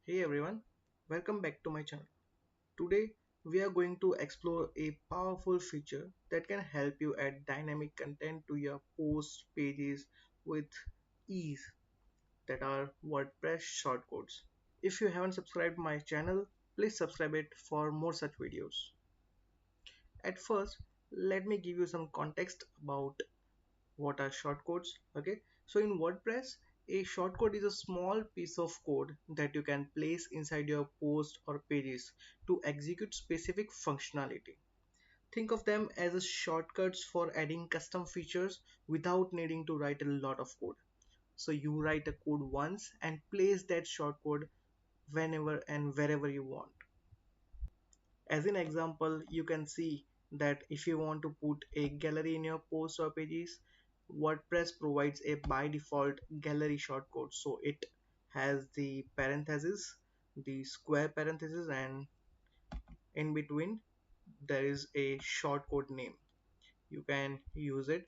Hey everyone, welcome back to my channel. Today we are going to explore a powerful feature that can help you add dynamic content to your post pages with ease, that are WordPress shortcodes. If you haven't subscribed my channel, please subscribe it for more such videos. At first, let me give you some context about what are shortcodes. Okay, so in WordPress, a shortcode is a small piece of code that you can place inside your post or pages to execute specific functionality. Think of them as a shortcuts for adding custom features without needing to write a lot of code. So you write a code once and place that shortcode whenever and wherever you want. As an example, you can see that if you want to put a gallery in your posts or pages, WordPress provides a by default gallery shortcode. So it has the parentheses, the square parentheses, and in between there is a shortcode name. You can use it.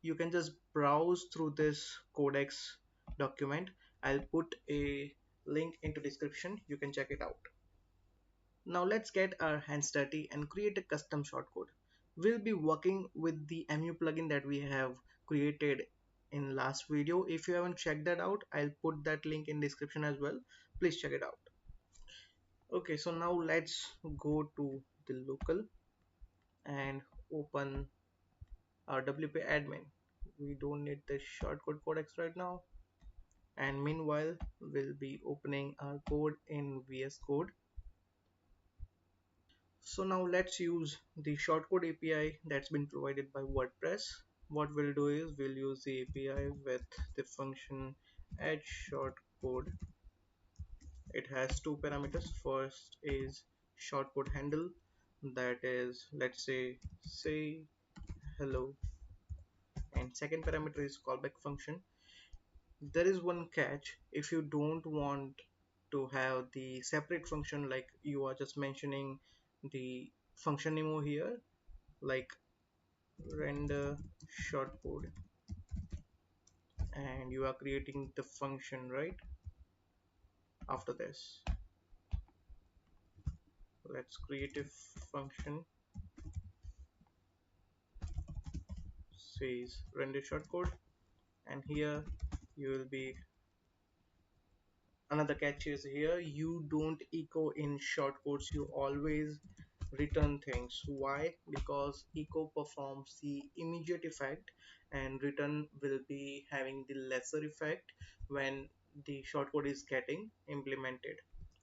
You can just browse through this codex document. I'll put a link into description. You can check it out. Now let's get our hands dirty and create a custom shortcode. We'll be working with the MU plugin that we have created in last video. If you haven't checked that out, I'll put that link in description as well. Please check it out. Okay, so now let's go to the local and open our WP admin. We don't need the shortcode codex right now. And meanwhile, we'll be opening our code in VS Code. So now let's use the shortcode API that's been provided by WordPress. What we'll do is we'll use the API with the function add shortcode. It has two parameters. First is shortcode handle, that is, let's say hello, and second parameter is callback function. There is one catch. If you don't want to have the separate function, like you are just mentioning the function name over here, like render shortcode, and you are creating the function right after this. Let's create a function, says render shortcode, and here you will be, another catch is here, you don't echo in shortcodes, you always return things. Why? Because echo performs the immediate effect and return will be having the lesser effect when the shortcode is getting implemented,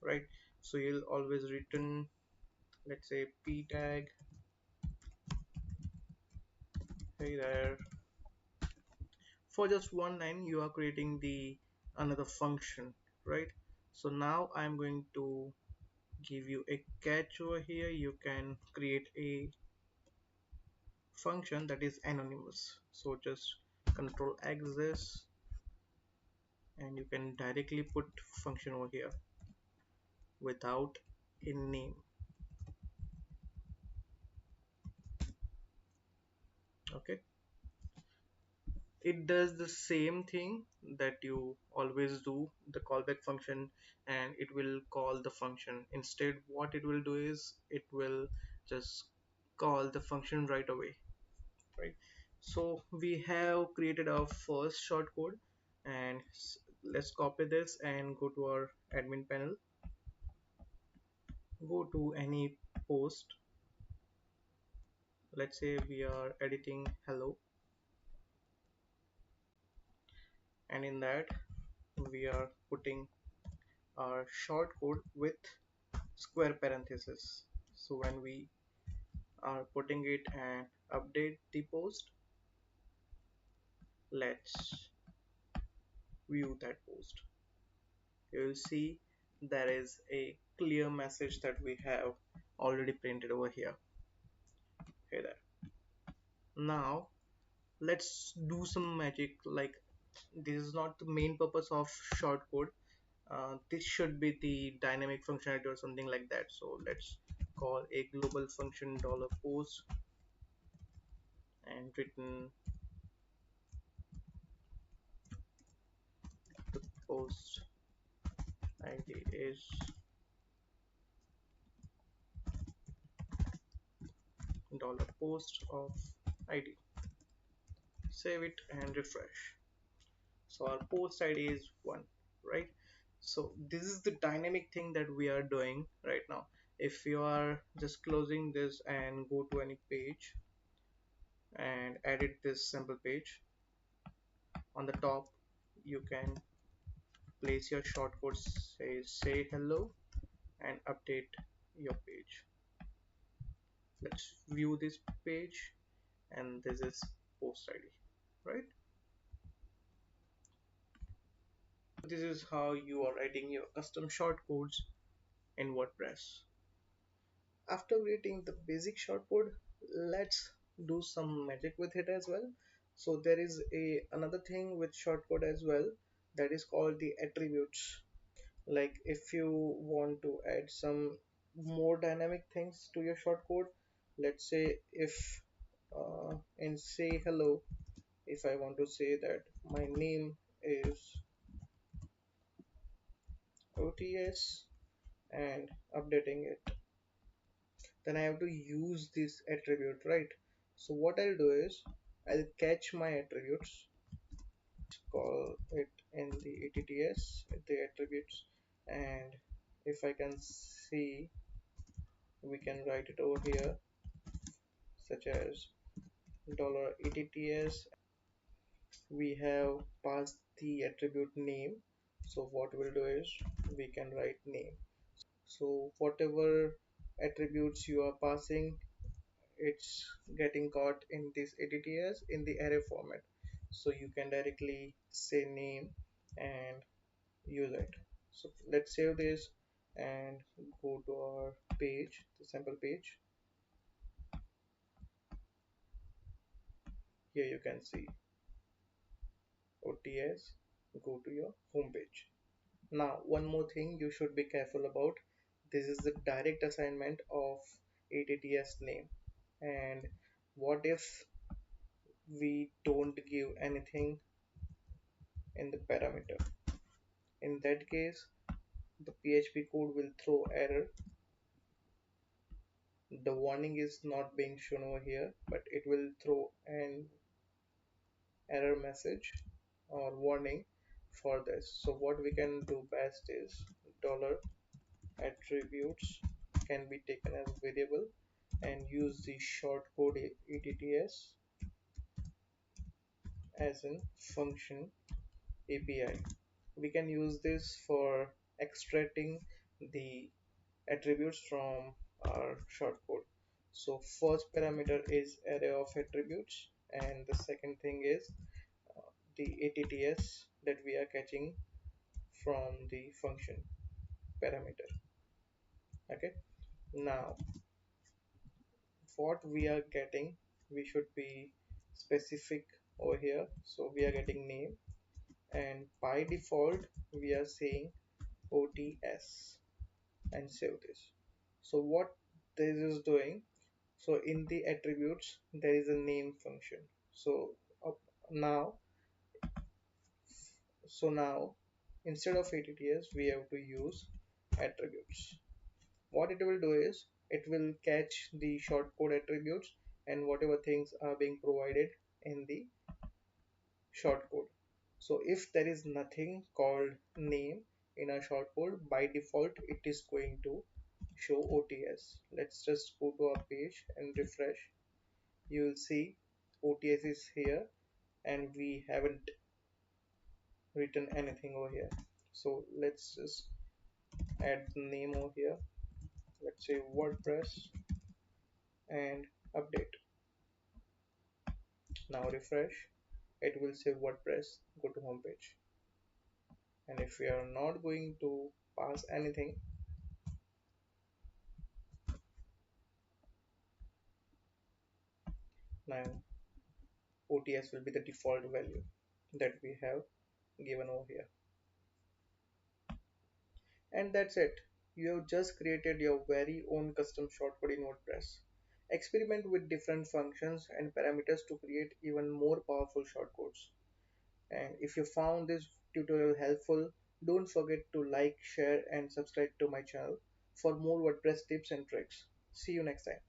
right? So you'll always return, let's say p tag, hey there. For just one line you are creating the another function, right? So now I'm going to give you a catch over here. You can create a function that is anonymous, so just control X this and you can directly put function over here without a name. Okay, it does the same thing that you always do, the callback function, and it will call the function. Instead what it will do is it will just call the function right away, right? So we have created our first shortcode, and let's copy this and go to our admin panel, go to any post. Let's say we are editing hello, and in that we are putting our shortcode with square parenthesis. So when we are putting it and update the post, let's view that post. You will see there is a clear message that we have already printed over here. Hey there. Now let's do some magic. Like, this is not the main purpose of shortcode. This should be the dynamic functionality or something like that. So let's call a global function $post and return the post id is dollar post of id. Save it and refresh. So our post id is 1, right? So this is the dynamic thing that we are doing right now. If you are just closing this and go to any page and edit this sample page, on the top you can place your shortcode, say hello, and update your page. Let's view this page, and this is post id, right? This is how you are writing your custom shortcodes in WordPress. After creating the basic shortcode, let's do some magic with it as well. So there is a another thing with shortcode as well, that is called the attributes. Like if you want to add some more dynamic things to your shortcode, let's say if in say hello, if I want to say that my name is OTS and updating it, then I have to use this attribute, right? So what I'll do is I'll catch my attributes, call it in the atts, the attributes, and if I can see, we can write it over here, such as $atts. We have passed the attribute name, so what we'll do is we can write name. So whatever attributes you are passing, it's getting caught in this atts in the array format, so you can directly say name and use it. So let's save this and go to our page, the sample page. Here you can see OTS, go to your home page. Now one more thing you should be careful about, this is the direct assignment of atts name, and what if we don't give anything in the parameter? In that case, the PHP code will throw error. The warning is not being shown over here, but it will throw an error message or warning for this. So what we can do best is dollar attributes can be taken as variable and use the shortcode atts as in function API. We can use this for extracting the attributes from our shortcode. So first parameter is array of attributes, and the second thing is the atts that we are catching from the function parameter. Okay, now what we are getting, we should be specific over here. So we are getting name, and by default we are saying OTS, and save this. So what this is doing, so in the attributes there is a name function. So up now, now instead of atts we have to use attributes. What it will do is it will catch the shortcode attributes and whatever things are being provided in the shortcode. So if there is nothing called name in a shortcode, by default it is going to show OTS. Let's just go to our page and refresh. You will see OTS is here and we haven't written anything over here. So let's just add the name over here. Let's say WordPress and update. Now refresh. It will say WordPress, go to home page. And if we are not going to pass anything, now OTS will be the default value that we have given over here. And that's it. You have just created your very own custom shortcode in WordPress. Experiment with different functions and parameters to create even more powerful shortcodes. And if you found this tutorial helpful, Don't forget to like, share, and subscribe to my channel for more WordPress tips and tricks. See you next time.